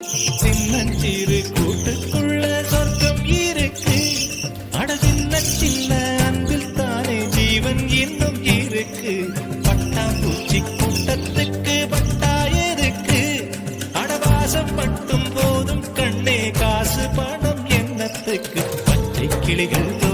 சின்னஞ்சிறு கூட்டுக்குள்ள சொர்க்கம் இருக்கு. அட சின்ன சின்ன அன்பில் தானே ஜீவன் இன்னும் இருக்கு. பட்டாம்பூச்சி கூட்டத்துக்கு பட்டா எதுக்கு? அடவாசம் மட்டும் போதும் கண்ணே, காசு பணம் என்னத்துக்கு? பச்சை கிளிகள்